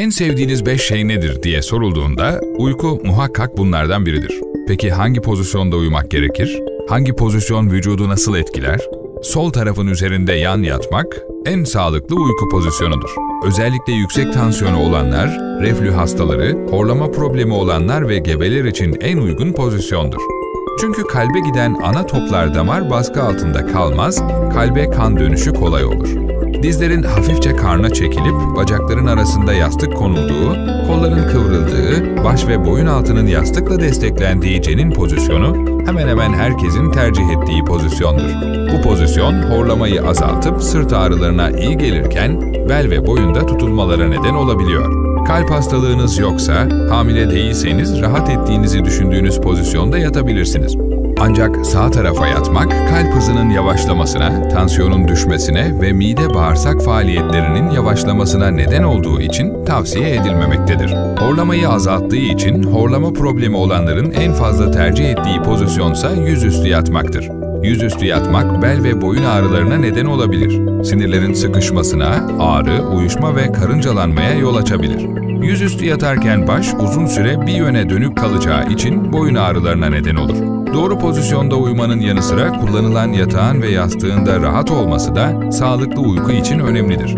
En sevdiğiniz 5 şey nedir diye sorulduğunda uyku muhakkak bunlardan biridir. Peki hangi pozisyonda uyumak gerekir? Hangi pozisyon vücudu nasıl etkiler? Sol tarafın üzerinde yan yatmak en sağlıklı uyku pozisyonudur. Özellikle yüksek tansiyonu olanlar, reflü hastaları, horlama problemi olanlar ve gebeler için en uygun pozisyondur. Çünkü kalbe giden ana toplar damar baskı altında kalmaz, kalbe kan dönüşü kolay olur. Dizlerin hafifçe karna çekilip bacakların arasında yastık konulduğu, kolların kıvrıldığı, baş ve boyun altının yastıkla desteklendiği cenin pozisyonu hemen hemen herkesin tercih ettiği pozisyondur. Bu pozisyon horlamayı azaltıp sırt ağrılarına iyi gelirken bel ve boyunda tutulmalara neden olabiliyor. Kalp hastalığınız yoksa, hamile değilseniz rahat ettiğinizi düşündüğünüz pozisyonda yatabilirsiniz. Ancak sağ tarafa yatmak, kalp hızının yavaşlamasına, tansiyonun düşmesine ve mide-bağırsak faaliyetlerinin yavaşlamasına neden olduğu için tavsiye edilmemektedir. Horlamayı azalttığı için horlama problemi olanların en fazla tercih ettiği pozisyonsa yüzüstü yatmaktır. Yüzüstü yatmak bel ve boyun ağrılarına neden olabilir. Sinirlerin sıkışmasına, ağrı, uyuşma ve karıncalanmaya yol açabilir. Yüzüstü yatarken baş uzun süre bir yöne dönük kalacağı için boyun ağrılarına neden olur. Doğru pozisyonda uyumanın yanı sıra kullanılan yatağın ve yastığın da rahat olması da sağlıklı uyku için önemlidir.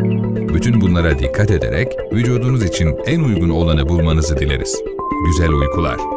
Bütün bunlara dikkat ederek vücudunuz için en uygun olanı bulmanızı dileriz. Güzel uykular.